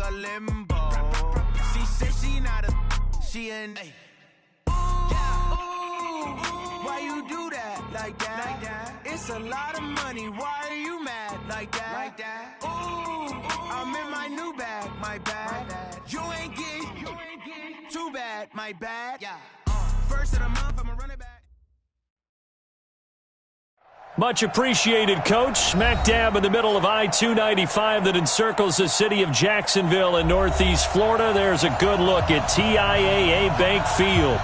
a limbo. She said she not a, she in. Ooh, why you do that like that? It's a lot of money. Why are you mad like that? Ooh, I'm in my new bag, my bad. You ain't get too bad, my bad. First of the month, I'ma run it back. Much appreciated, Coach. Smack dab in the middle of I-295 that encircles the city of Jacksonville in northeast Florida. There's a good look at TIAA Bank Field.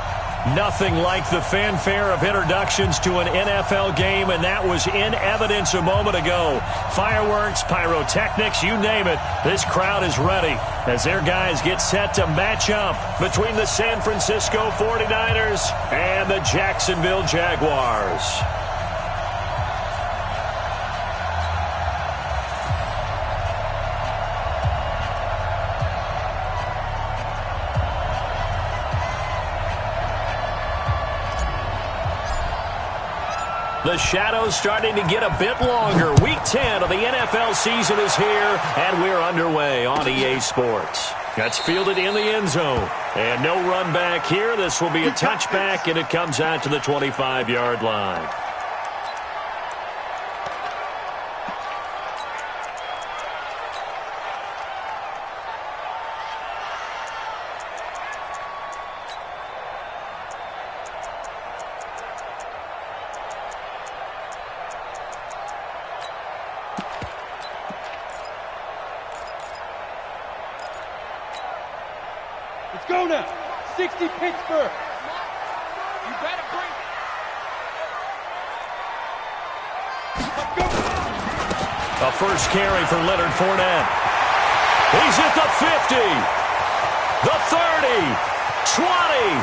Nothing like the fanfare of introductions to an NFL game, and that was in evidence a moment ago. Fireworks, pyrotechnics, you name it. This crowd is ready as their guys get set to match up between the San Francisco 49ers and the Jacksonville Jaguars. The shadow's starting to get a bit longer. Week 10 of the NFL season is here, and we're underway on EA Sports. That's fielded in the end zone. And no run back here. This will be a touchback, and it comes out to the 25-yard line. Let's go now. 60 Pittsburgh. You better bring it. Let's go. A first carry for Leonard Fournette. He's at the 50, the 30, 20,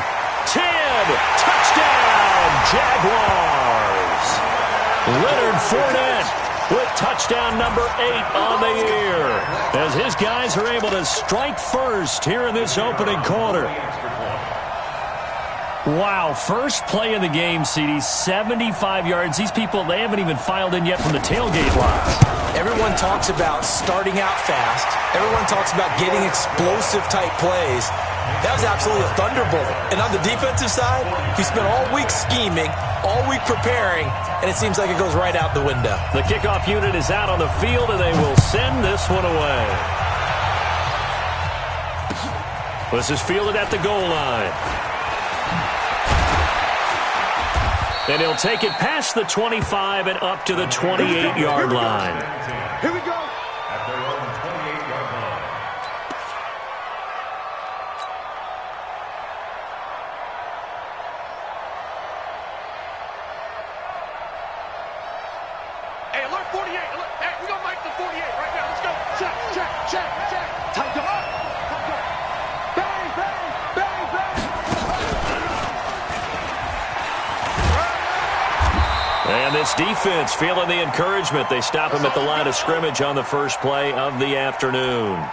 10. Touchdown, Jaguars. Leonard Fournette with touchdown number 8 on the year, as his guys are able to strike first here in this opening quarter. Wow, first play of the game, CD, 75 yards. These people, they haven't even filed in yet from the tailgate line. Everyone talks about starting out fast. Everyone talks about getting explosive-type plays. That was absolutely a thunderbolt. And on the defensive side, he spent all week scheming, all week preparing, and it seems like it goes right out the window. The kickoff unit is out on the field, and they will send this one away. This is fielded at the goal line. And he'll take it past the 25 and up to the 28-yard line. Here we go. At their own 28-yard line. Hey, alert 48. Alert. Hey, we're going to make the 48 right now. Let's go. Check, check, check, check. Time to up. Bang, bang, bang, bang. And this defense feeling the encouragement. They stop him at the line of scrimmage on the first play of the afternoon.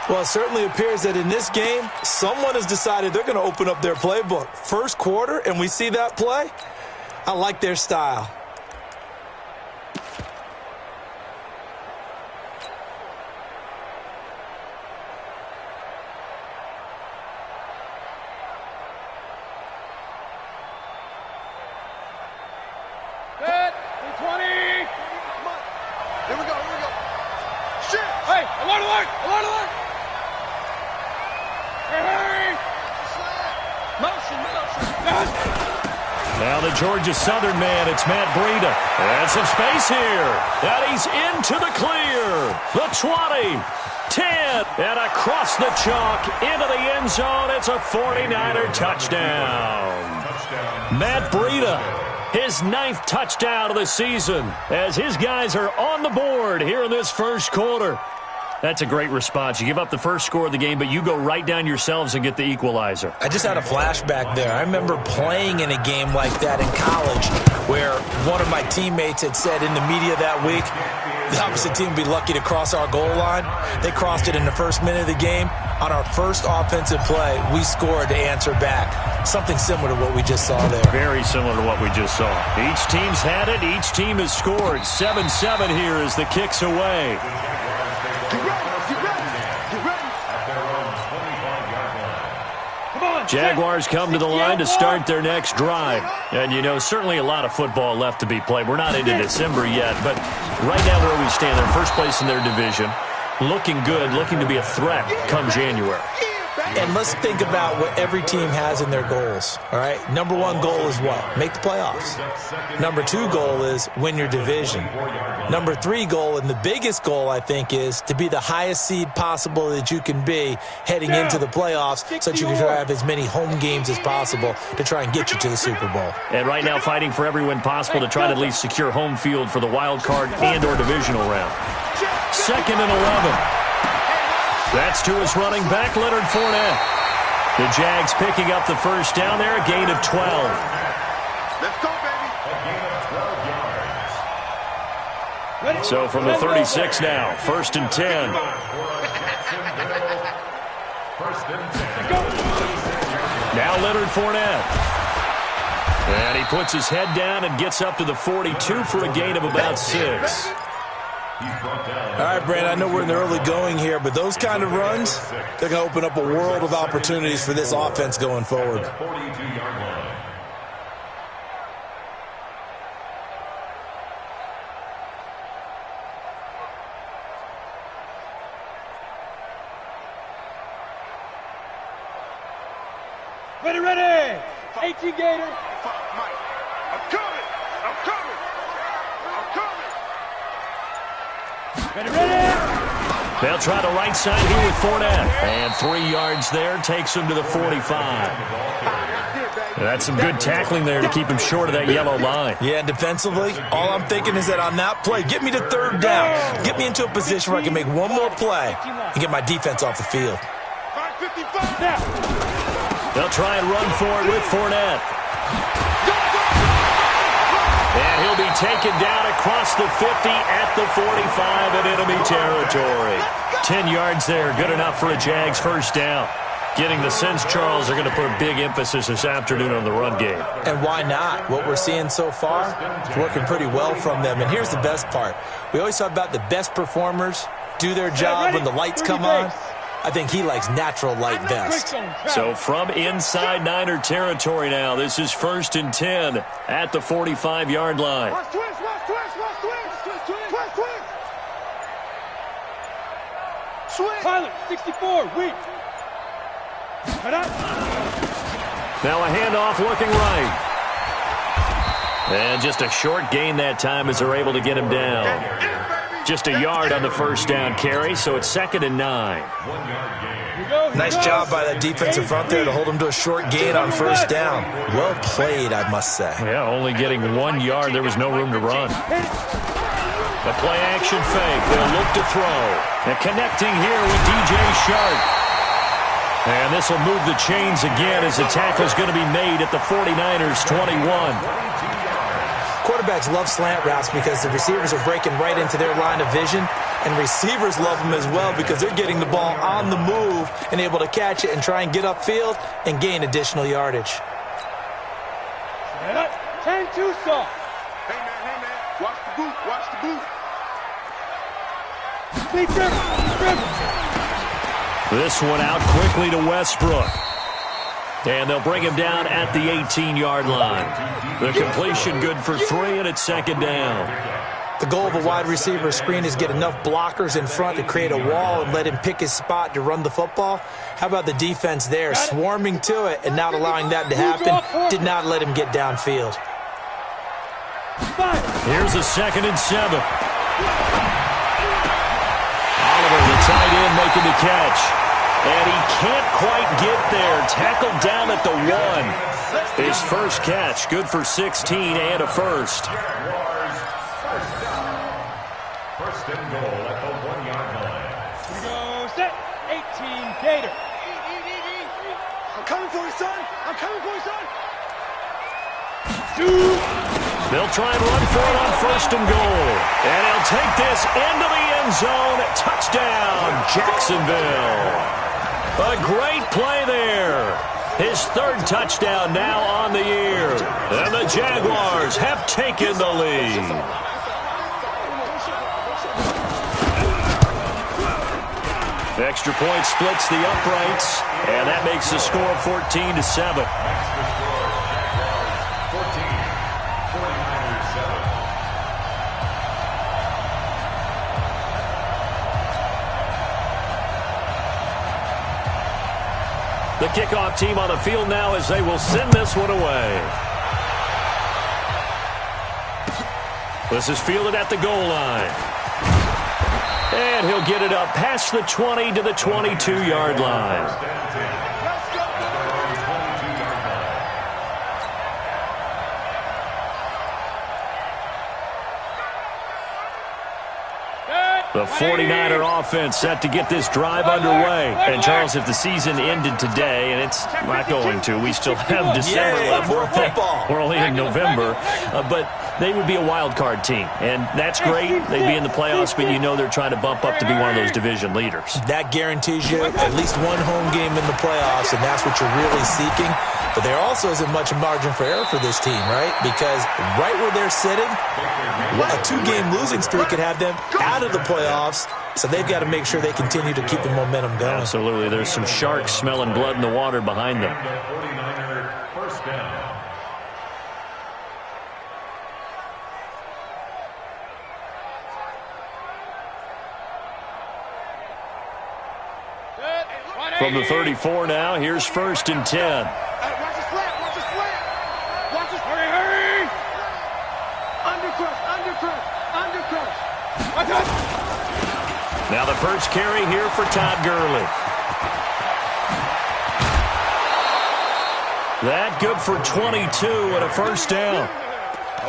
Well, it certainly appears that in this game, someone has decided they're going to open up their playbook. First quarter, and we see that play. I like their style. Set. 20. Here we go. Here we go. Shit. Hey, alert, alert, alert, alert. Hey. Motion, motion. Now the Georgia Southern man, it's Matt Breida. And some space here. And he's into the clear. The 20, 10, and across the chalk into the end zone. It's a 49er touchdown. Matt Breida, his 9th touchdown of the season, as his guys are on the board here in this first quarter. That's a great response. You give up the first score of the game, but you go right down yourselves and get the equalizer. I just had a flashback there. I remember playing in a game like that in college where one of my teammates had said in the media that week, the opposite team would be lucky to cross our goal line. They crossed it in the first minute of the game. On our first offensive play, we scored to answer back. Something similar to what we just saw there. Very similar to what we just saw. Each team's had it. Each team has scored. 7-7 here as the kick's away. Jaguars come to the line to start their next drive. And, you know, certainly a lot of football left to be played. We're not into December yet, but right now where we stand, they're first place in their division. Looking good, looking to be a threat come January. And let's think about what every team has in their goals, all right? Number one goal is what? Make the playoffs. Number two goal is win your division. Number three goal, and the biggest goal, I think, is to be the highest seed possible that you can be heading into the playoffs so that you can try to have as many home games as possible to try and get you to the Super Bowl. And right now fighting for every win possible to try to at least secure home field for the wild card and or divisional round. 2nd and 11. That's to his running back, Leonard Fournette. The Jags picking up the first down there, a gain of 12. Let's go, baby. A gain of 12 yards. So from the 36 now, 1st and 10. First and 10. Now Leonard Fournette. And he puts his head down and gets up to the 42 for a gain of about 6. All right, Brandon, I know we're in the early going here, but those kind of runs, they're going to open up a world of opportunities for this offense going forward. 42-yard line. Ready, ready. 18 Gator. Mike, I'm coming. I'm coming. I'm coming. Ready, ready. They'll try the right side here with Fournette. And 3 yards there takes him to the 45. That's some good tackling there to keep him short of that yellow line. Yeah, and defensively, all I'm thinking is that on that play, get me to 3rd down. Get me into a position where I can make one more play and get my defense off the field. 555 now. They'll try and run for it with Fournette. And he'll be taken down across the 50 at the 45 in enemy territory. 10 yards there, good enough for a Jags first down. Getting the sense, Charles, they're going to put a big emphasis this afternoon on the run game. And why not? What we're seeing so far is working pretty well from them. And here's the best part. We always talk about the best performers do their job when the lights come on. I think he likes natural light best. So from inside Niner territory now, this is 1st and 10 at the 45-yard line. Watch twist, watch twist, watch twist, twist, twist, twist, twist. Switch. Pilot, 64, weak. Now a handoff looking right. And just a short gain that time as they're able to get him down. Just a yard on the first down carry, so it's 2nd and 9. Nice job by that defensive front there to hold him to a short gain on first down. Well played, I must say. Yeah, only getting 1 yard. There was no room to run. The play action fake. They'll look to throw. And connecting here with DJ Shark. And this will move the chains again as the tackle's going to be made at the 49ers 21. Quarterbacks love slant routes because the receivers are breaking right into their line of vision, and receivers love them as well because they're getting the ball on the move and able to catch it and try and get upfield and gain additional yardage. 10-2 soft. Hey, man, watch the boot, watch the boot. This one out quickly to Westbrook. And they'll bring him down at the 18-yard line. The completion good for 3, and it's 2nd down. The goal of a wide receiver screen is get enough blockers in front to create a wall and let him pick his spot to run the football. How about the defense there, swarming to it and not allowing that to happen? Did not let him get downfield. Here's a 2nd and 7. Oliver, the tight end, making the catch. And he can't quite get there. Tackled down at the 1. His first catch, good for 16 and a first. First and goal at the 1-yard line. Here we go, set, 18 Gator. I'm coming for you, son. I'm coming for you, son. They'll try and run for it on 1st and goal. And he'll take this into the end zone. Touchdown, Jacksonville. A great play there. His 3rd touchdown now on the year. And the Jaguars have taken the lead. The extra point splits the uprights, and that makes the score 14-7. The kickoff team on the field now as they will send this one away. This is fielded at the goal line. And he'll get it up past the 20 to the 22-yard line. The 49er offense set to get this drive underway. And, Charles, if the season ended today, and it's not going to, we still have December left. More football. We're only in November. But they would be a wild card team. And that's great. They'd be in the playoffs, but you know they're trying to bump up to be one of those division leaders. That guarantees you at least one home game in the playoffs, and that's what you're really seeking. But there also isn't much margin for error for this team, right? Because right where they're sitting, a 2-game losing streak could have them out of the playoffs, so they've got to make sure they continue to keep the momentum going. Absolutely. There's some sharks smelling blood in the water behind them. First down. From the 34 now, here's 1st and 10. Watch this flat, watch this flat. Watch this, hurry, hurry. Undercrush, undercrush, undercrush. Watch out. Now the first carry here for Todd Gurley. That good for 22 and a first down.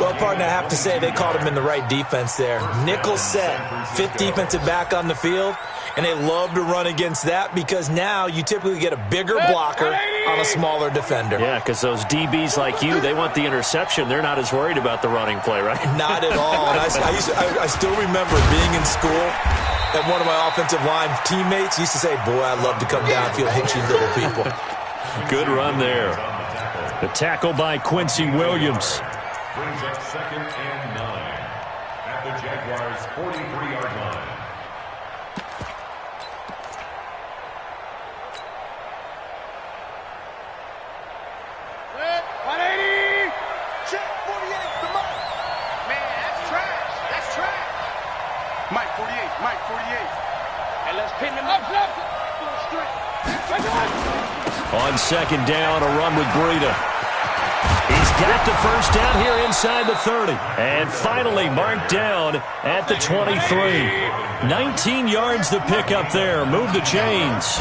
Well, partner, I have to say they caught him in the right defense there. Nickel set, 5th defensive back on the field, and they love to run against that because now you typically get a bigger blocker on a smaller defender. Yeah, because those DBs like you, they want the interception. They're not as worried about the running play, right? Not at all. And I still remember being in school, and one of my offensive line teammates used to say, boy, I'd love to come downfield and hit you little people. Good run there. The tackle by Quincy Williams. Brings up 2nd and 9 at the Jaguars' 43-yard line. Set, 180. Check, 48, the Mike. Man, that's trash. That's trash. Mike, 48, Mike, 48. And let's pin him up. On 2nd down, a run with Breida. He's got the first down here inside the 30. And finally marked down at the 23. 19 yards to pick up there. Move the chains.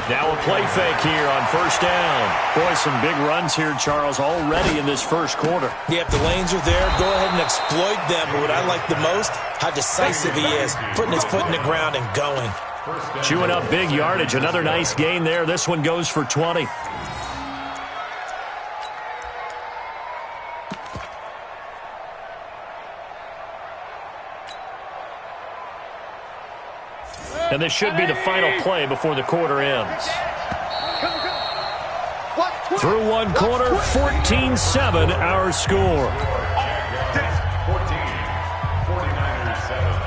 Now a play fake here on 1st down. Boy, some big runs here, Charles, already in this first quarter. Yeah, if the lanes are there, go ahead and exploit them. But what I like the most, how decisive he is, putting his foot in the ground and going. Chewing up big yardage. Another nice gain there. This one goes for 20. And this should be the final play before the quarter ends. Through one quarter, 14-7 our score. 14, 49ers 7.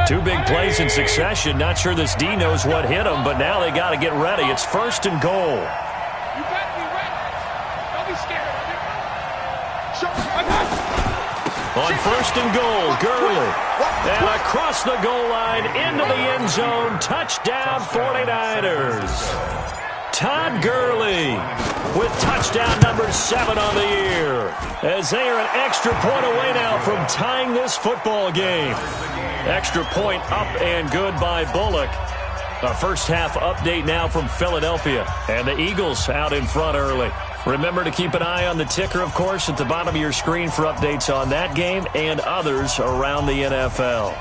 Two big plays in succession. Not sure this D knows what hit him, but now they got to get ready. It's 1st and goal. You better be ready. Don't be scared. On 1st and goal, Gurley. And across the goal line, into the end zone. Touchdown, 49ers. Todd Gurley with touchdown number 7 on the year. As they are an extra point away now from tying this football game. Extra point up and good by Bullock. A first half update now from Philadelphia. And the Eagles out in front early. Remember to keep an eye on the ticker, of course, at the bottom of your screen for updates on that game and others around the NFL.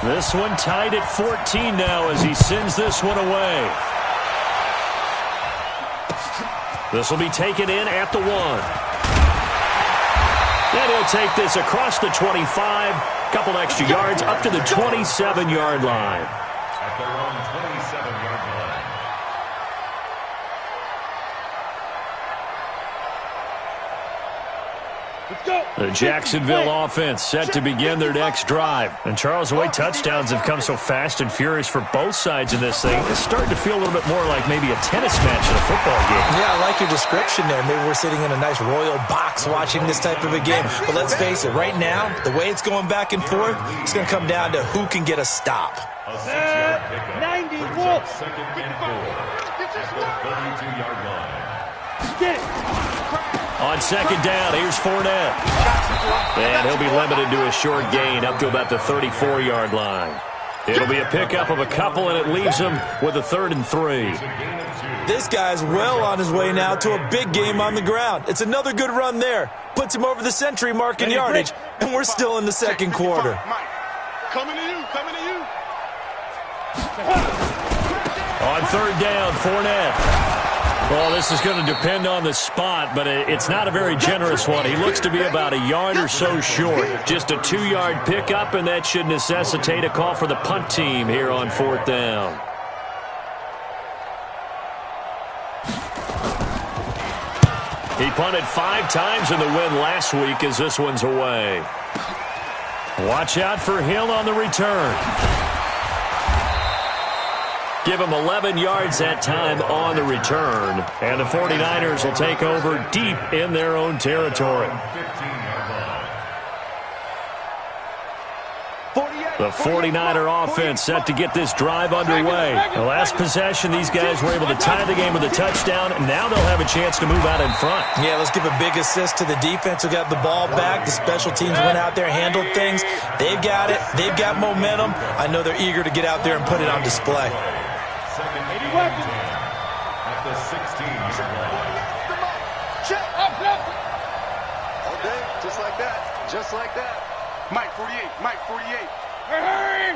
This one tied at 14 now as he sends this one away. This will be taken in at the 1. And he'll take this across the 25, couple extra yards up to the 27-yard line. At their own 27-yard line. The Jacksonville offense set to begin their next drive. And Charles, the way touchdowns have come so fast and furious for both sides in this thing, it's starting to feel a little bit more like maybe a tennis match in a football game. Yeah, I like your description there. Maybe we're sitting in a nice royal box watching this type of a game. But let's face it, right now, the way it's going back and forth, it's going to come down to who can get a stop. A 6-yard pickup. 90. Second and 4 at the 32-yard line. On second down, here's Fournette. And he'll be limited to a short gain up to about the 34-yard line. It'll be a pickup of a couple, and it leaves him with a 3rd and 3. This guy's well on his way now to a big game on the ground. It's another good run there. Puts him over the century mark in yardage, and we're still in the second quarter. Coming to you, coming to you. On third down, Fournette. Well, this is going to depend on the spot, but it's not a very generous one. He looks to be about a yard or so short. Just a 2-yard pickup, and that should necessitate a call for the punt team here on 4th down. He punted 5 times in the win last week as this one's away. Watch out for Hill on the return. Give him 11 yards that time on the return. And the 49ers will take over deep in their own territory. The 49er offense set to get this drive underway. The last possession, these guys were able to tie the game with a touchdown, and now they'll have a chance to move out in front. Yeah, let's give a big assist to the defense who got the ball back. The special teams went out there, handled things. They've got it. They've got momentum. I know they're eager to get out there and put it on display. Second and 10 at the 16-yard line. Check. All day, just like that. Just like that. Mike 48, Mike 48. Hurry!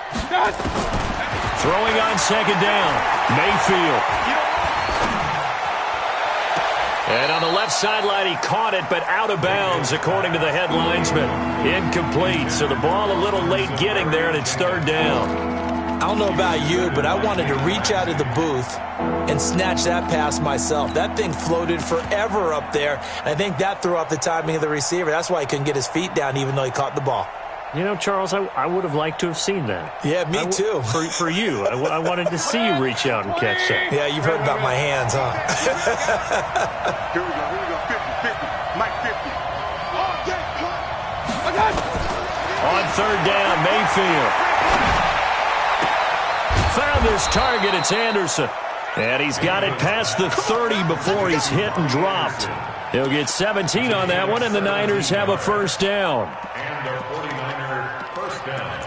Throwing on second down, Mayfield. And on the left sideline, he caught it, but out of bounds, according to the head linesman. Incomplete, so the ball a little late getting there, and it's 3rd down. I don't know about you, but I wanted to reach out of the booth and snatch that pass myself. That thing floated forever up there, and I think that threw off the timing of the receiver. That's why he couldn't get his feet down even though he caught the ball. You know, Charles, I would have liked to have seen that. Yeah, me too. For you. I wanted to see you reach out and catch that. Yeah, you've heard about my hands, huh? Here we go. 50, Mike 50. Oh, yeah, cut. On third down, Mayfield. Found his target, it's Anderson. And he's got it past the 30 before he's hit and dropped. He'll get 17 on that one, and the Niners have a first down. And a 49er first down.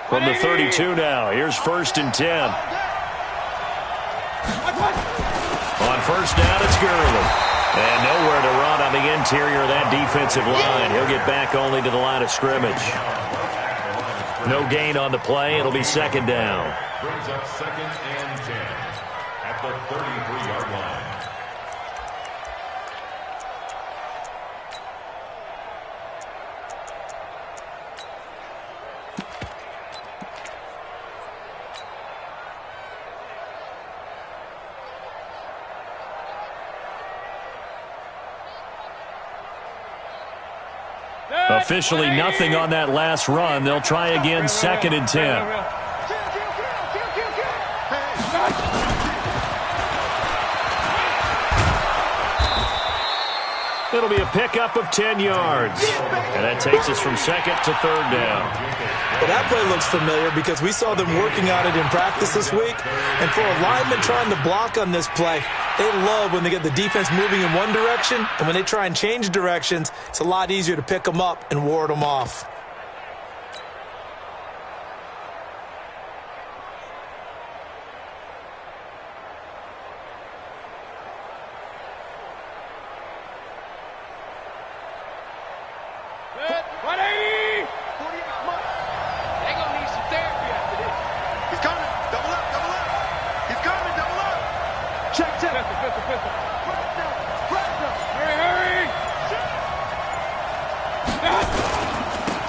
From the 32 now, here's 1st and 10. On first down, it's Gurley. And nowhere to run on the interior of that defensive line. He'll get back only to the line of scrimmage. No gain on the play. It'll be 2nd down. Brings up 2nd and 10 at the 33-yard line. Officially nothing on that last run. They'll try again, 2nd and 10. It'll be a pickup of 10 yards. And that takes us from 2nd to 3rd down. Well, that play looks familiar because we saw them working on it in practice this week. And for a lineman trying to block on this play, they love when they get the defense moving in one direction. And when they try and change directions, it's a lot easier to pick them up and ward them off.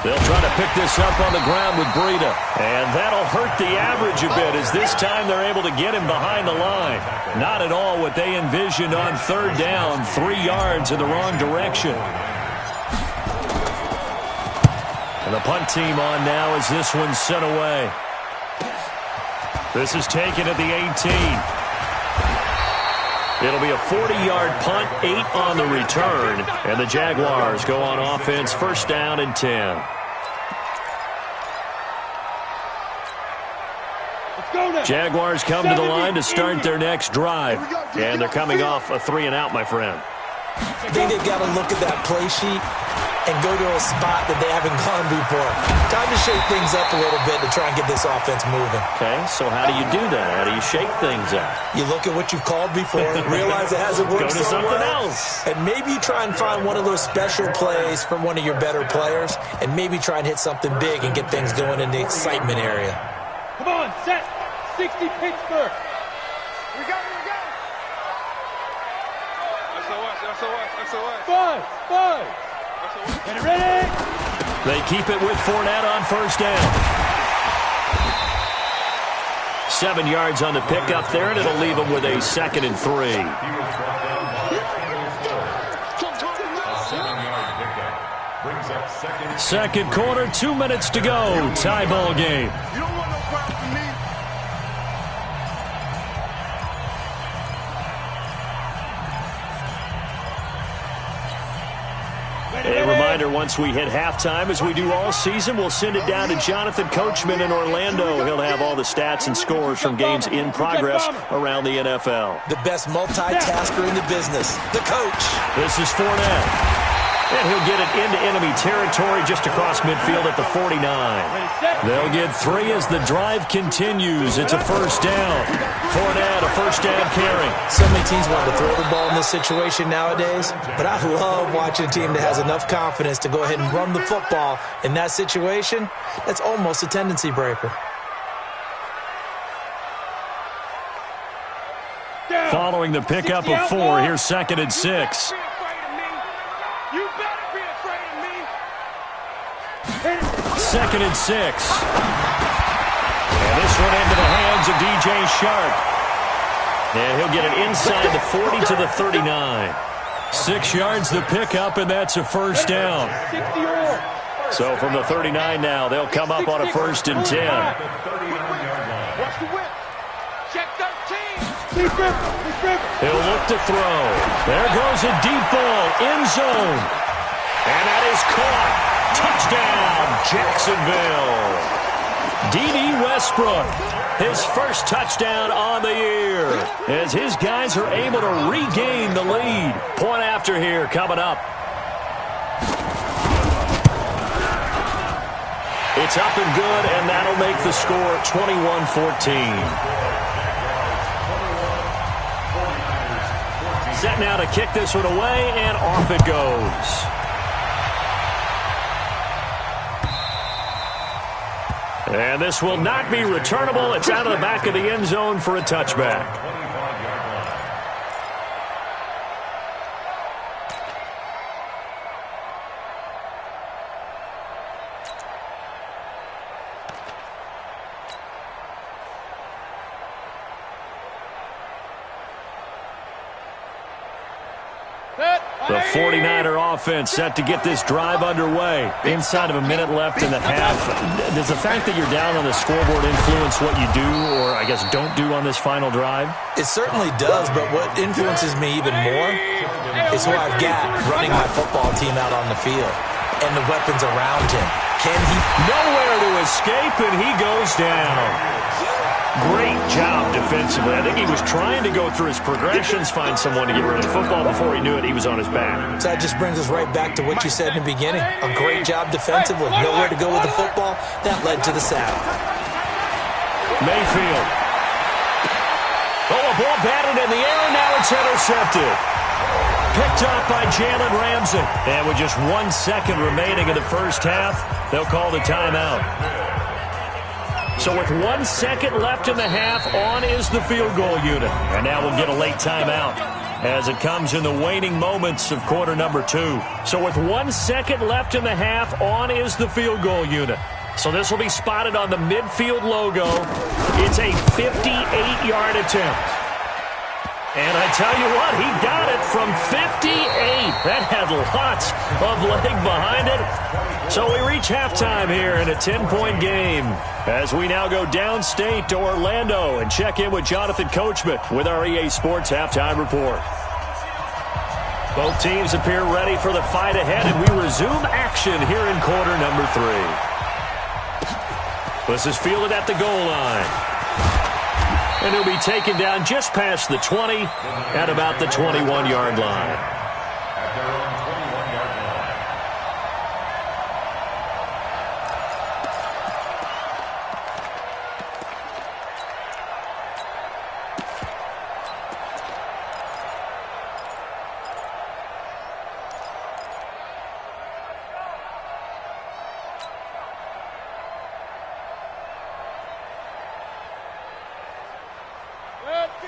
They'll try to pick this up on the ground with Breida. And that'll hurt the average a bit as this time they're able to get him behind the line. Not at all what they envisioned on third down, 3 yards in the wrong direction. And the punt team on now as this one's sent away. This is taken at the 18. It'll be a 40-yard punt, 8 on the return, and the Jaguars go on offense, first down and 10. Jaguars come to the line to start their next drive, and they're coming off a 3-and-out, my friend. I think they've got to look at that play sheet and go to a spot that they haven't gone before. Time to shake things up a little bit to try and get this offense moving. Okay, so how do you do that? How do you shake things up? You look at what you've called before, realize it hasn't worked Go to so something well, else. and maybe try and find one of those special plays from one of your better players, and maybe try and hit something big and get things going in the excitement area. Come on, set. 60 Pittsburgh. We got it, SOS. 5. Get it ready. They keep it with Fournette on first down. 7 yards on the pickup there, and it'll leave them with a 2nd and 3. Second quarter, 2 minutes to go. Tie ball game. You don't want no problem from me. A reminder, once we hit halftime, as we do all season, we'll send it down to Jonathan Coachman in Orlando. He'll have all the stats and scores from games in progress around the NFL. The best multitasker in the business, the coach. This is Fournette. And he'll get it into enemy territory just across midfield at the 49. They'll get 3 as the drive continues. It's a first down. Fournette, a first down carry. So many teams want to throw the ball in this situation nowadays, but I love watching a team that has enough confidence to go ahead and run the football in that situation. That's almost a tendency breaker. Following the pickup of 4, here's 2nd and 6. You better be afraid of me. 2nd and 6. And this one into the hands of DJ Shark. And he'll get it inside the 40 to the 39. 6 yards the pickup, and that's a first down. So from the 39 now, they'll come up on a 1st and 10. Watch the whip. Check 13. He'll look to throw. There goes a deep ball, end zone. And that is caught. Touchdown, Jacksonville. D.D. Westbrook, his first touchdown on the year, as his guys are able to regain the lead. Point after here coming up. It's up and good, and that'll make the score 21-14. Set now to kick this one away, and off it goes. And this will not be returnable. It's out of the back of the end zone for a touchback. The 49er offense set to get this drive underway. Inside of a minute left in the half. Does the fact that you're down on the scoreboard influence what you do, or I guess don't do on this final drive? It certainly does, but what influences me even more is who I've got running my football team out on the field and the weapons around him. Can he? Nowhere to escape, and he goes down. Great job defensively. I think he was trying to go through his progressions, find someone to get rid of the football. Before he knew it, he was on his back. So that just brings us right back to what you said in the beginning. A great job defensively. Nowhere to go with the football. That led to the sack. Mayfield. Oh, a ball batted in the air, and now it's intercepted. Picked up by Jalen Ramsey. And with just 1 second remaining in the first half, they'll call the timeout. So with 1 second left in the half, on is the field goal unit. And now we'll get a late timeout as it comes in the waning moments of quarter number 2. So with 1 second left in the half, on is the field goal unit. So this will be spotted on the midfield logo. It's a 58-yard attempt. And I tell you what, he got it from 58. That had lots of leg behind it. So we reach halftime here in a 10-point game as we now go downstate to Orlando and check in with Jonathan Coachman with our EA Sports Halftime Report. Both teams appear ready for the fight ahead, and we resume action here in quarter number 3. This is fielded at the goal line. And he'll be taken down just past the 20 at about the 21-yard line. At their own 21-yard line.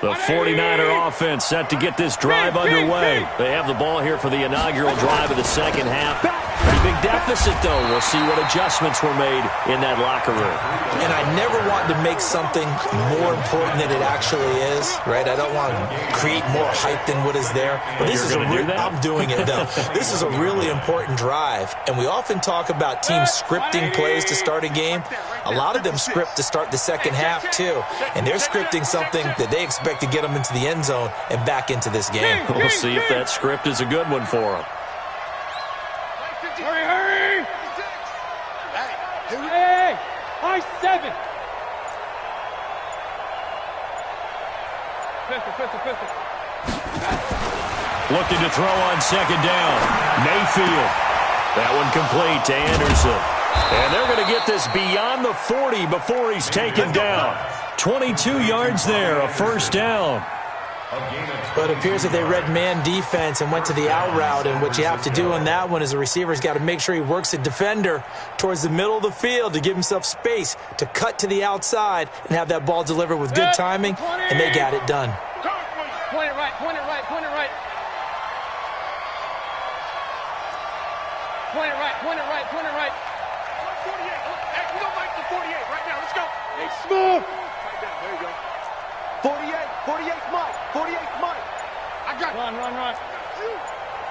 The 49er offense set to get this drive underway. They have the ball here for the inaugural drive of the second half. Pretty big deficit, though. We'll see what adjustments were made in that locker room. And I never want to make something more important than it actually is, right? I don't want to create more hype than what is there. But this is I'm doing it, though. This is a really important drive. And we often talk about teams scripting plays to start a game. A lot of them script to start the second half, too. And they're scripting something that they expect to get them into the end zone and back into this game. We'll see if that script is a good one for them. Hurry! Hey! High 7! Pistol. Looking to throw on second down. Mayfield. That one complete to Anderson. And they're going to get this beyond the 40 before he's taken down. 22 yards there, a first down. But it appears that they read man defense and went to the out route, and what you have to do on that one is the receiver's got to make sure he works a defender towards the middle of the field to give himself space to cut to the outside and have that ball delivered with good timing, and they got it done. Point it right. Point it right. Hey, we don't like the 48 right now. Let's go. Hey, smooth. Right down. There you go. 48's Mike. 48's Mike. I got it. Run.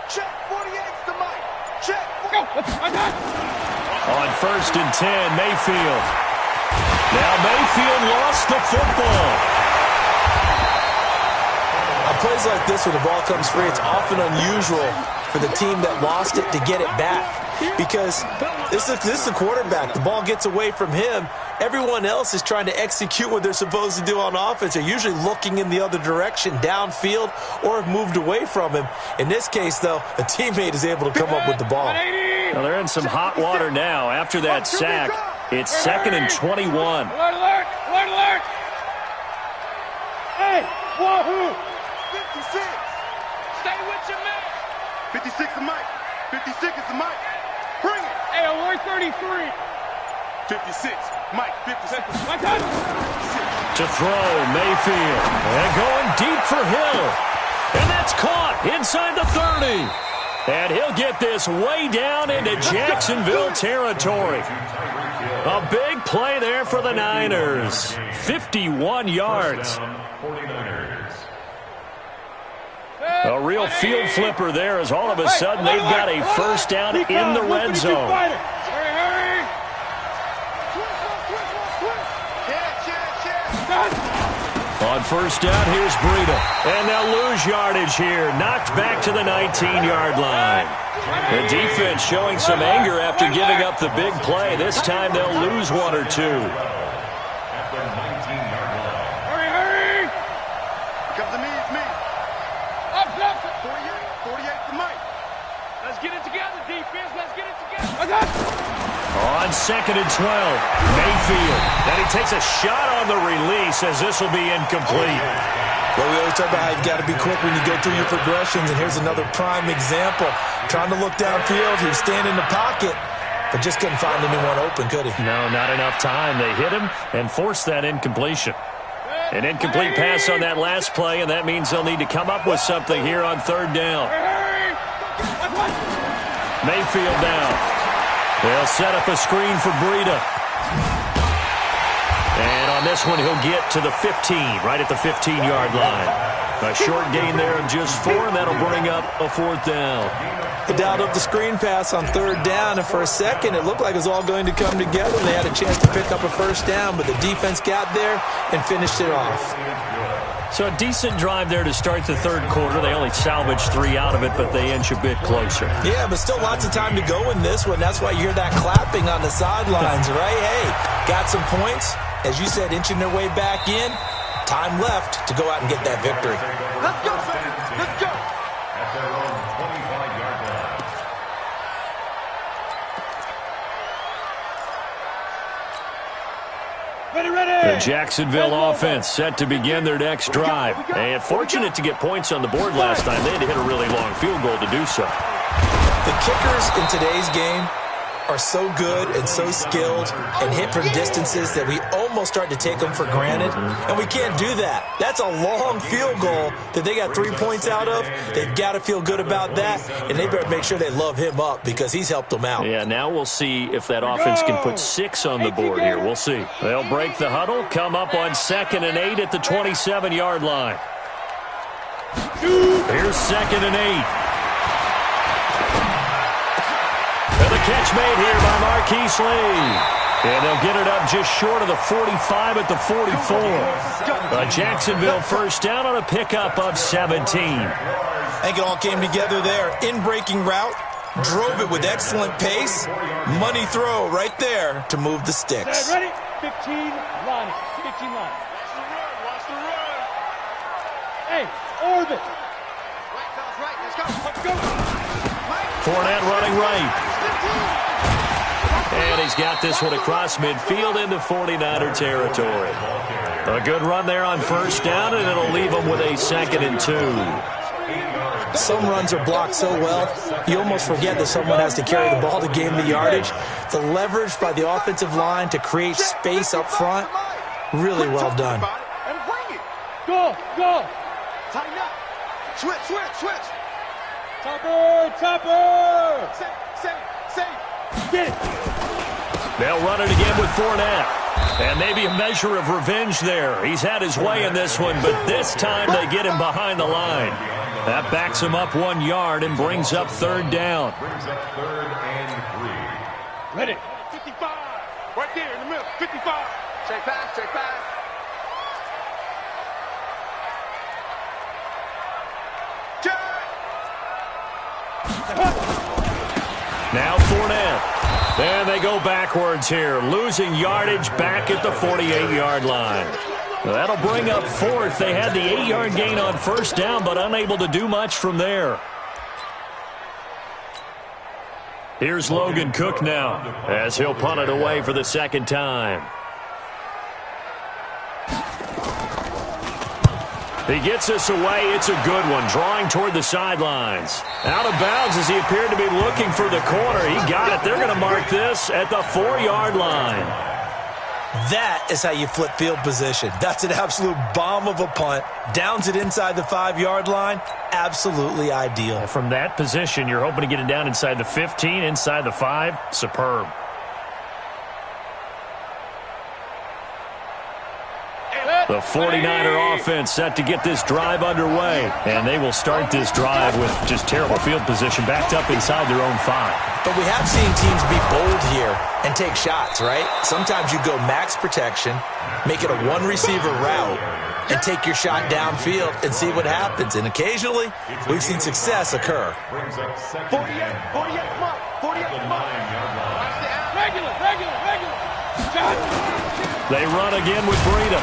Check. 48's the Mike. Check. Go. I got it. On 1st and 10, Mayfield. Now Mayfield lost the football. On plays like this, when the ball comes free, it's often unusual for the team that lost it to get it back. Because this is the quarterback. The ball gets away from him. Everyone else is trying to execute what they're supposed to do on offense. They're usually looking in the other direction, downfield, or have moved away from him. In this case, though, a teammate is able to come up with the ball. Well, they're in some hot water now. After that sack, it's 2nd and 21. Alert. Hey, wahoo. 56. Stay with your man. 56 is Mike. 56 is the Mike. Bring it. Hey, alert 33. 56. Mike, 56. To throw, Mayfield. And going deep for Hill. And that's caught inside the 30. And he'll get this way down into Jacksonville territory. A big play there for the Niners. 51 yards. A real field flipper there as all of a sudden they've got a first down in the red zone. Hurry. On first down, here's Breida. And they'll lose yardage here. Knocked back to the 19-yard line. The defense showing some anger after giving up the big play. This time they'll lose 1 or 2. At the 19-yard line. Hurry. Comes to me, it's me. Up. 48 to Mike. Let's get it together, defense. Let's get it together. I got it. On 2nd and 12, Mayfield. And he takes a shot on the release as this will be incomplete. Well, we always talk about how you've got to be quick when you go through your progressions, and here's another prime example. Trying to look downfield, he was standing in the pocket, but just couldn't find anyone open, could he? No, not enough time. They hit him and forced that incompletion. An incomplete pass on that last play, and that means they'll need to come up with something here on third down. Mayfield down. They'll set up a screen for Breida. And on this one, he'll get to the 15, right at the 15-yard line. A short gain there of just 4, and that'll bring up a 4th down. They dialed up the screen pass on third down, and for a second, it looked like it was all going to come together. They had a chance to pick up a first down, but the defense got there and finished it off. So a decent drive there to start the third quarter. They only salvaged 3 out of it, but they inch a bit closer. Yeah, but still lots of time to go in this one. That's why you hear that clapping on the sidelines, right? Hey, got some points. As you said, inching their way back in. Time left to go out and get that victory. Let's go, baby. Let's go. At their own 25-yard line. The Jacksonville offense set to begin their next drive. And fortunate to get points on the board last time. They had to hit a really long field goal to do so. The kickers in today's game are so good and so skilled and hit from distances that we almost start to take them for granted, and we can't do that. That's a long field goal that they got 3 points out of. They've got to feel good about that, and they better make sure they love him up because he's helped them out. Yeah, now we'll see if that offense can put 6 on the board here. We'll see. They'll break the huddle, come up on 2nd and 8 at the 27-yard line. Here's 2nd and 8. And the catch made here by Marquise Lee. And they'll get it up just short of the 45 at the 44. A Jacksonville first down on a pickup of 17. I think it all came together there. In-breaking route, drove it with excellent pace. Money throw right there to move the sticks. Ready? 15 line. 15 line. Watch the run. Hey, orbit. Right, fellas, right. Let's go. Fournette running right. And he's got this one across midfield into 49er territory. A good run there on first down, and it'll leave them with a 2nd and 2. Some runs are blocked so well, you almost forget that someone has to carry the ball to gain the yardage. The leverage by the offensive line to create space up front, really well done. And bring it. Go. Tighten up. Switch. Topper. Save. Get it. They'll run it again with Fournette. And maybe a measure of revenge there. He's had his way in this one, but this time they get him behind the line. That backs him up 1 yard and brings up 3rd down. Brings up 3rd and 3. Ready. 55. Right there in the middle. 55. Check pass. Now Fournette. And they go backwards here, losing yardage back at the 48-yard line. That'll bring up 4th. They had the 8-yard gain on first down, but unable to do much from there. Here's Logan Cook now, as he'll punt it away for the 2nd time. He gets us away. It's a good one, drawing toward the sidelines. Out of bounds as he appeared to be looking for the corner. He got it. They're going to mark this at the 4-yard line. That is how you flip field position. That's an absolute bomb of a punt. Downs it inside the 5-yard line. Absolutely ideal. From that position, you're hoping to get it down inside the 15, inside the 5. Superb. The 49er offense set to get this drive underway. And they will start this drive with just terrible field position backed up inside their own 5. But we have seen teams be bold here and take shots, right? Sometimes you go max protection, make it a one-receiver route, and take your shot downfield and see what happens. And occasionally, we've seen success occur. 48, come on. 48, come on. Regular. They run again with Breida.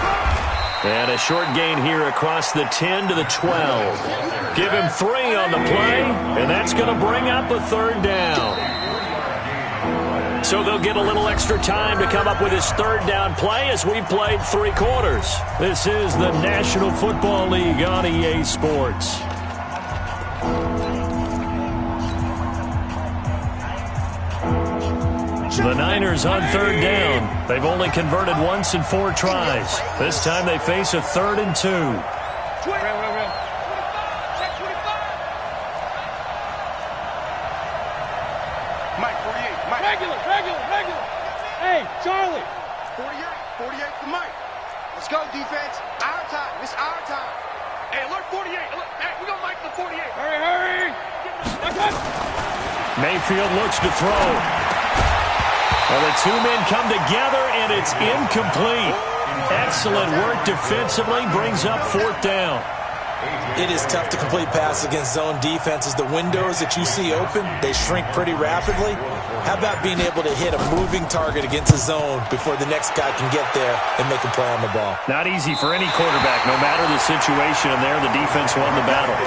And a short gain here across the 10 to the 12. Give him 3 on the play, and that's going to bring up a 3rd down. So they'll get a little extra time to come up with his 3rd down play as we've played 3 quarters. This is the National Football League on EA Sports. The Niners on third down. They've only converted once in 4 tries. This time they face a 3rd and 2. Mike, 48. Mike. Regular. Hey, Charlie. 48 for Mike. Let's go, defense. Our time. It's our time. Hey, alert 48. Alert. Hey, we're going to Mike the 48. Hurry. Mayfield looks to throw. Well, the 2 men come together, and it's incomplete. Excellent work defensively, brings up 4th down. It is tough to complete passes against zone defenses. The windows that you see open, they shrink pretty rapidly. How about being able to hit a moving target against a zone before the next guy can get there and make a play on the ball? Not easy for any quarterback, no matter the situation, and there the defense won the battle.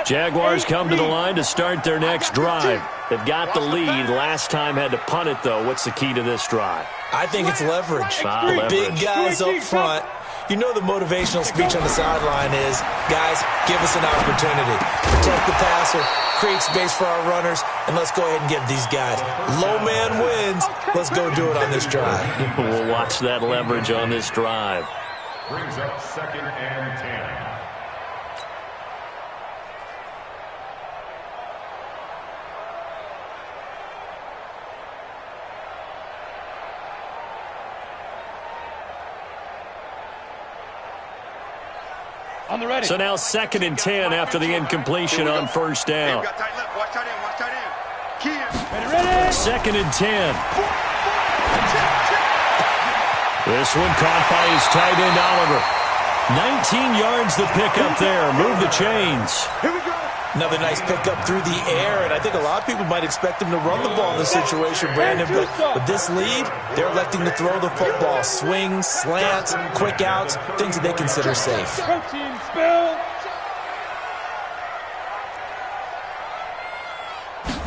Jaguars come to the line to start their next drive. They've got the lead. Last time had to punt it, though. What's the key to this drive? I think it's leverage. Leverage. Big guys up front. You know the motivational speech on the sideline is, guys, give us an opportunity. Protect the passer, create space for our runners, and let's go ahead and give these guys. Low man wins. Let's go do it on this drive. We'll watch that leverage on this drive. Brings up 2nd and 10. On the ready. So now 2nd and 10 after the incompletion on 1st down. Watch tight end. Ready. 2nd and 10. This one caught by his tight end, Oliver. 19 yards the pickup there. Move the chains. Here we go. Another nice pickup through the air, and I think a lot of people might expect him to run the ball in this situation, Brandon, but with this lead, they're electing to throw the football. Swings, slants, quick outs, things that they consider safe. Protein spill.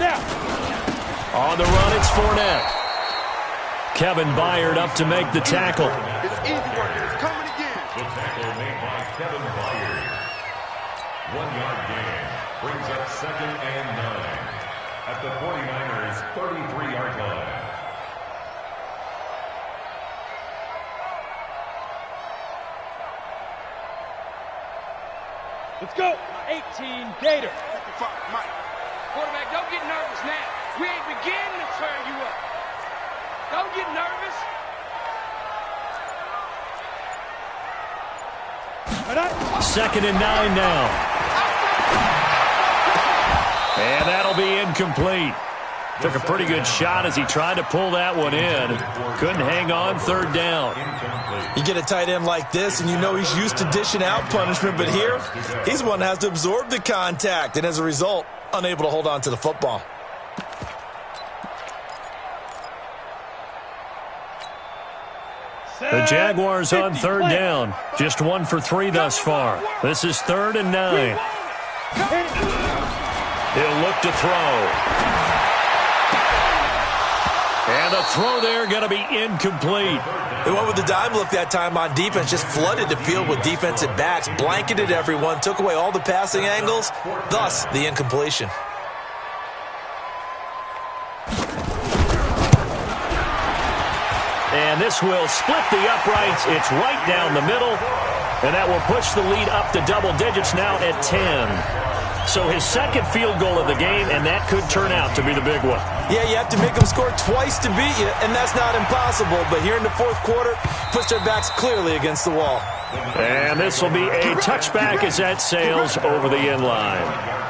Now. On the run, it's Fournette. Kevin Byard up to make the tackle. It's easy work. It's coming again. The tackle made by Kevin Byard. 1-yard gain. Brings up 2nd and 9 at the 49ers' 33-yard line. Let's go. 18 Gator. Mike. Quarterback, don't get nervous now. We ain't beginning to turn you up. Don't get nervous. 2nd and 9 now. And that'll be incomplete. Took a pretty good shot as he tried to pull that one in. Couldn't hang on 3rd down. You get a tight end like this, and you know he's used to dishing out punishment, but here, he's one that has to absorb the contact, and as a result, unable to hold on to the football. The Jaguars on 3rd down. Just 1 for 3 thus far. This is 3rd and 9. He'll look to throw. And the throw there going to be incomplete. They went with the dime look that time on defense, just flooded the field with defensive backs, blanketed everyone, took away all the passing angles, thus the incompletion. And this will split the uprights. It's right down the middle. And that will push the lead up to double digits now at 10. So his 2nd field goal of the game, and that could turn out to be the big one. Yeah, you have to make them score twice to beat you, and that's not impossible. But here in the 4th quarter, push their backs clearly against the wall. And this will be a touchback as that sails over the end line.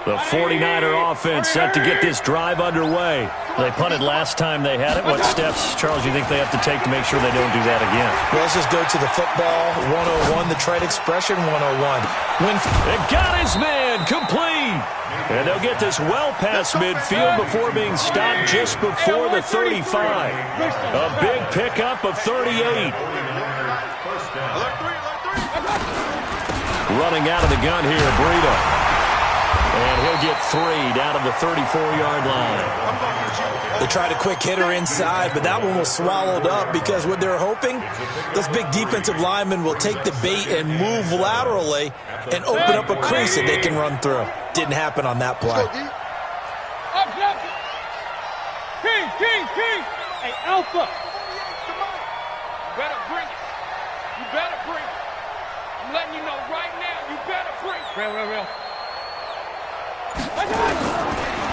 The 49er offense set to get this drive underway. They punted last time they had it. What steps, Charles, you think they have to take to make sure they don't do that again? Well, let's just go to the football 101, the trade expression 101. It got his man complete. And they'll get this well past midfield before being stopped just before the 35. A big pickup of 38. Running out of the gun here, Burrito. And he'll get 3 down to the 34-yard line. They tried a quick hitter inside, but that one was swallowed up because what they're hoping, this big defensive lineman will take the bait and move laterally and open up a crease that they can run through. Didn't happen on that play. King. Hey, Alpha. You better bring it. You better bring it. I'm letting you know right now, you better bring it. Real.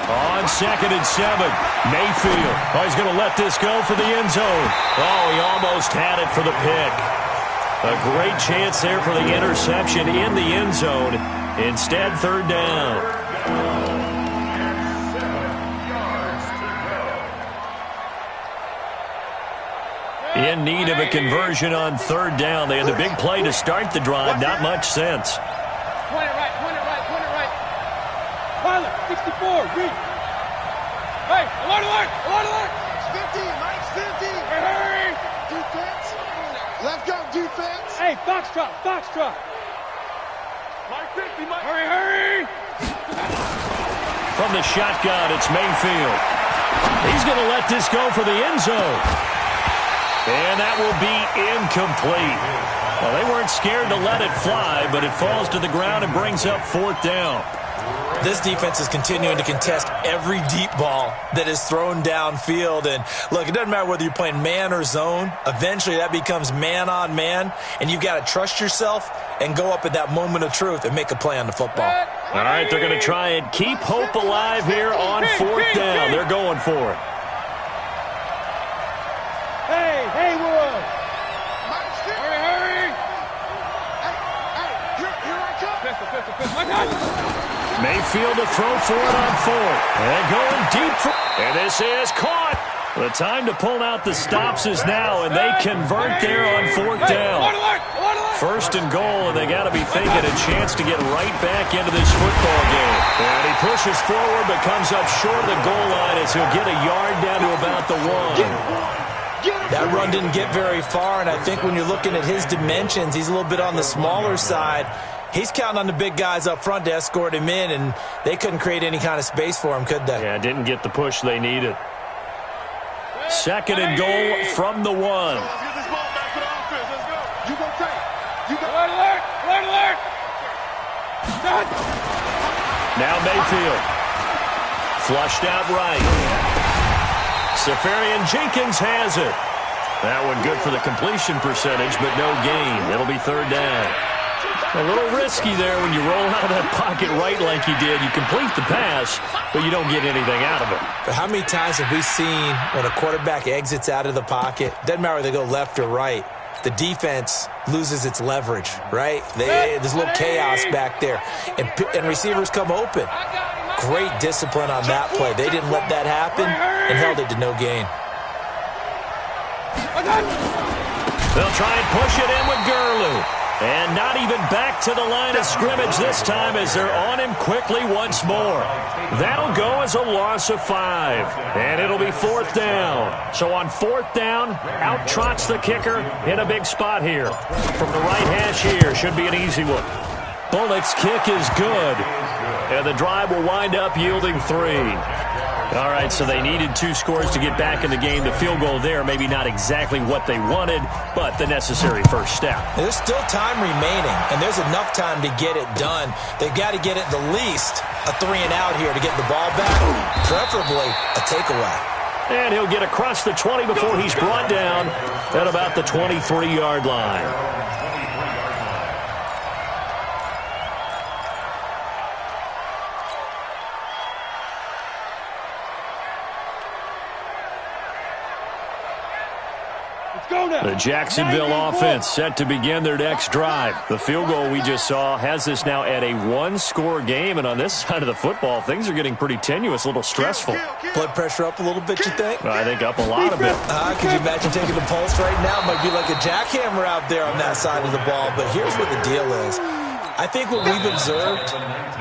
On 2nd and 7, Mayfield. Oh, he's going to let this go for the end zone. Oh, he almost had it for the pick. A great chance there for the interception in the end zone. Instead, 3rd down. 7 yards to go. In need of a conversion on 3rd down. They had the big play to start the drive. Not much sense. Point it right. Pilot, 64, read. Hey, alert. Mike's 50. Hey, hurry. Defense. Left guard defense. Hey, Foxtrot. Mike 50, Mike. Hurry. From the shotgun, it's Mayfield. He's going to let this go for the end zone. And that will be incomplete. Well, they weren't scared to let it fly, but it falls to the ground and brings up 4th down. This defense is continuing to contest every deep ball that is thrown downfield. And, look, it doesn't matter whether you're playing man or zone. Eventually, that becomes man-on-man, and you've got to trust yourself and go up at that moment of truth and make a play on the football. All right, they're going to try and keep hope alive here on 4th down. They're going for it. Hey, Wood. Hurry. Hey, here I come. Pistol. Mayfield to throw for it on 4th. And going deep. And this is caught. The time to pull out the stops is now, and they convert there on 4th down. 1st and goal, and they got to be thinking a chance to get right back into this football game. And he pushes forward, but comes up short of the goal line as he'll get a yard down to about the 1. That run didn't get very far, and I think when you're looking at his dimensions, he's a little bit on the smaller side. He's counting on the big guys up front to escort him in, and they couldn't create any kind of space for him, could they? Yeah, didn't get the push they needed. 2nd and goal from the 1. Let's get this ball back to the offense. Let's go. You go take. You go. Alert. Now Mayfield. Flushed out right. Safarian Jenkins has it. That one good for the completion percentage, but no gain. It'll be 3rd down. A little risky there when you roll out of that pocket right like he did. You complete the pass, but you don't get anything out of it. But how many times have we seen when a quarterback exits out of the pocket, doesn't matter whether they go left or right, the defense loses its leverage, right? There's a little chaos back there, and receivers come open. Great discipline on that play. They didn't let that happen and held it to no gain. They'll try and push it in with Gurley. And not even back to the line of scrimmage this time as they're on him quickly once more. That'll go as a loss of 5. And it'll be 4th down. So on 4th down, out trots the kicker in a big spot here. From the right hash here, should be an easy one. Bullock's kick is good. And the drive will wind up yielding 3. All right, so they needed 2 scores to get back in the game. The field goal there, maybe not exactly what they wanted, but the necessary first step. There's still time remaining, and there's enough time to get it done. They've got to get at the least a 3-and-out here to get the ball back, preferably a takeaway. And he'll get across the 20 before he's brought down at about the 23-yard line. The Jacksonville offense set to begin their next drive. The field goal we just saw has this now at a one-score game, and on this side of the football, things are getting pretty tenuous, a little stressful. Blood pressure up a little bit, you think? I think up a lot of it. Could you imagine taking the pulse right now? It might be like a jackhammer out there on that side of the ball, but here's what the deal is. I think what we've observed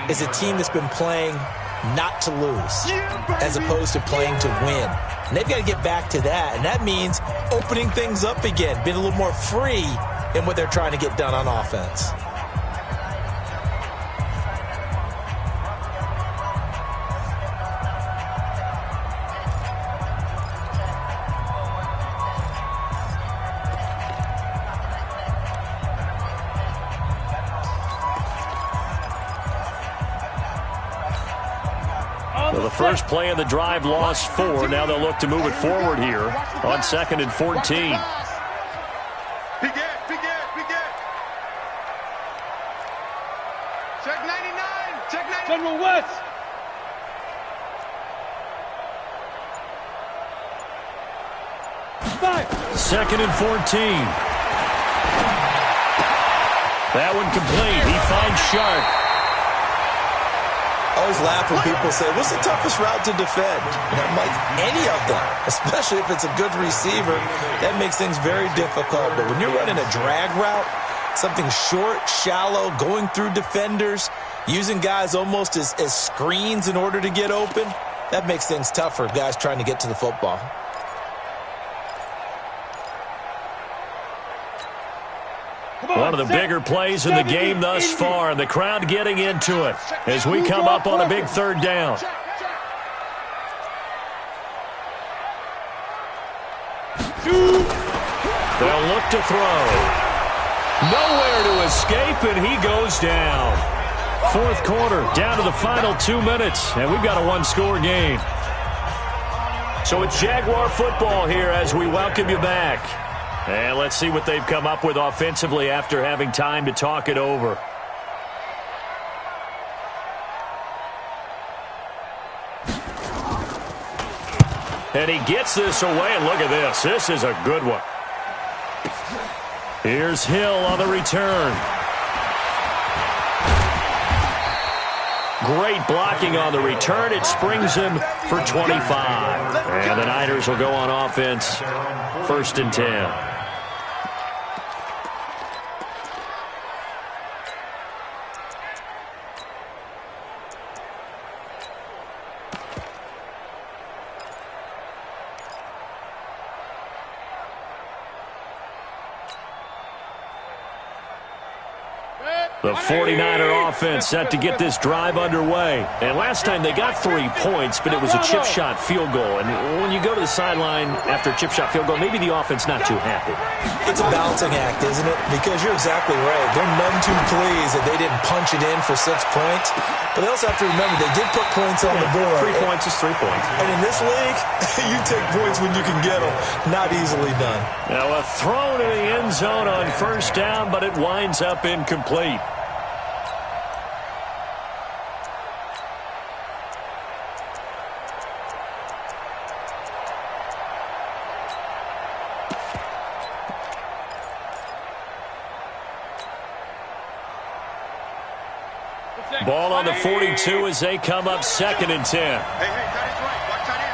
is a team that's been playing not to lose as opposed to playing to win. And they've got to get back to that, and that means opening things up again, being a little more free in what they're trying to get done on offense. Well, the first play of the drive lost 4. Now they'll look to move it forward here on 2nd and 14. Big it. Check 99. Check 99. General West. Five. 2nd and 14. That one complete. He finds Sharp. I always laugh when people say, what's the toughest route to defend? And I'm like, any of them, especially if it's a good receiver. That makes things very difficult. But when you're running a drag route, something short, shallow, going through defenders, using guys almost as screens in order to get open, that makes things tough for guys trying to get to the football. One of the bigger plays in the game thus far, and the crowd getting into it as we come up on a big 3rd down. They'll look to throw. Nowhere to escape, and he goes down. 4th quarter, down to the final 2 minutes, and we've got a one-score game. So it's Jaguar football here as we welcome you back. And let's see what they've come up with offensively after having time to talk it over. And he gets this away, and look at this. This is a good one. Here's Hill on the return. Great blocking on the return. It springs him for 25. And the Niners will go on offense, 1st and 10. The 49er offense set to get this drive underway. And last time they got 3 points, but it was a chip shot field goal. And when you go to the sideline after a chip shot field goal, maybe the offense not too happy. It's a balancing act, isn't it? Because you're exactly right. They're none too pleased that they didn't punch it in for 6 points. But they also have to remember they did put points on the board. 3 points is 3 points. And in this league, you take points when you can get them. Not easily done. Now a throw to the end zone on 1st down, but it winds up incomplete. Ball on the 42 as they come up 2nd and 10. Hey, tight end's right. Watch tight end.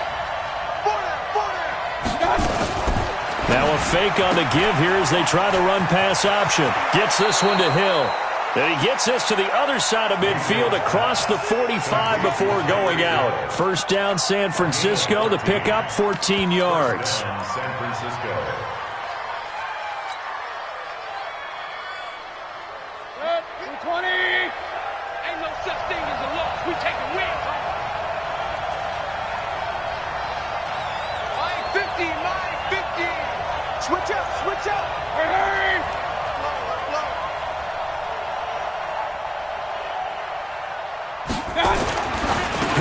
Now a fake on the give here as they try the run-pass option. Gets this one to Hill. And he gets this to the other side of midfield across the 45 before going out. 1st down, San Francisco. The pickup, 14 yards. San Francisco. Good. 20. Ain't no such thing as a loss. We take a win. Line 50, line 50. Switch up, switch up. Hey.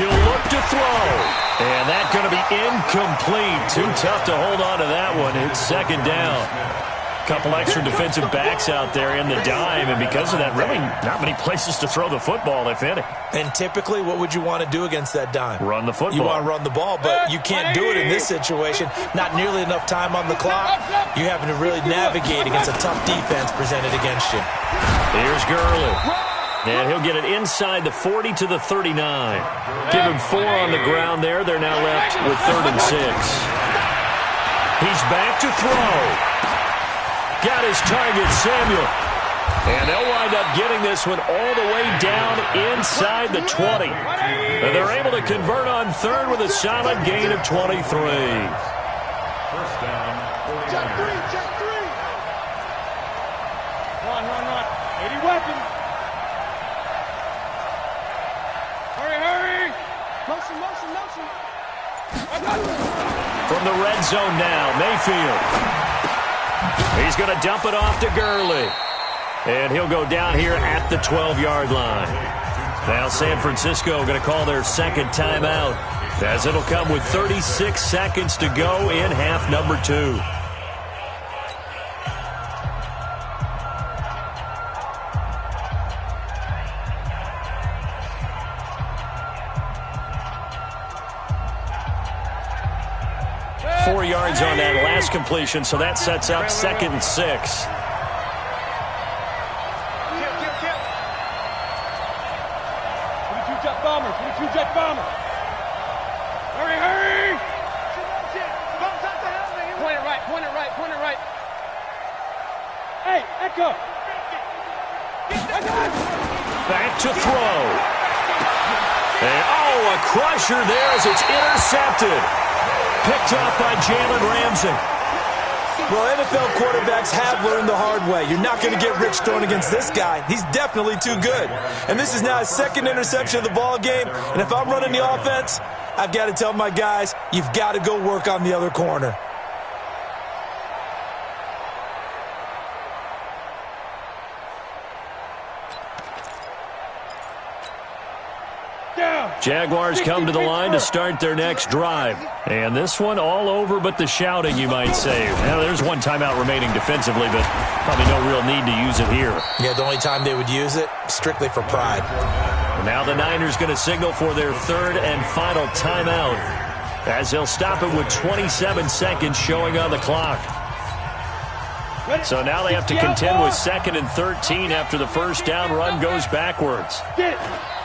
He'll look to throw. And that's going to be incomplete. Too tough to hold on to that one. It's 2nd down. couple extra defensive backs out there in the dime, and because of that, really not many places to throw the football, if any. And typically, what would you want to do against that dime? Run the football. You want to run the ball, but you can't do it in this situation. Not nearly enough time on the clock. You're having to really navigate against a tough defense presented against you. Here's Gurley. And he'll get it inside the 40 to the 39. Give him 4 on the ground there. They're now left with 3rd and 6. He's back to throw. Got his target, Samuel. And they'll wind up getting this one all the way down inside the 20. And they're able to convert on 3rd with a solid gain of 23. First down, 49ers. Check 3. Run. 80 weapons. Hurry. Motion. From the red zone now, Mayfield. He's going to dump it off to Gurley. And he'll go down here at the 12-yard line. Now San Francisco going to call their second timeout, as it'll come with 36 seconds to go in half number 2. Yards on that last completion, so that sets up 2nd and 6. Kill. 22 jet bomber. Hurry. Point it right. Hey, Echo. Back to throw. And a crusher there as it's intercepted. Picked off by Jalen Ramsey. Well, NFL quarterbacks have learned the hard way. You're not going to get rich throwing against this guy. He's definitely too good. And this is now his 2nd interception of the ball game. And if I'm running the offense, I've got to tell my guys, you've got to go work on the other corner. Jaguars come to the line to start their next drive. And this one all over but the shouting, you might say. Now, there's one timeout remaining defensively, but probably no real need to use it here. Yeah, the only time they would use it, strictly for pride. And now the Niners going to signal for their 3rd and final timeout, as they'll stop it with 27 seconds showing on the clock. So now they have to contend with 2nd and 13 after the first down run goes backwards.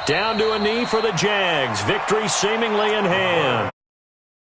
Down to a knee for the Jags. Victory seemingly in hand.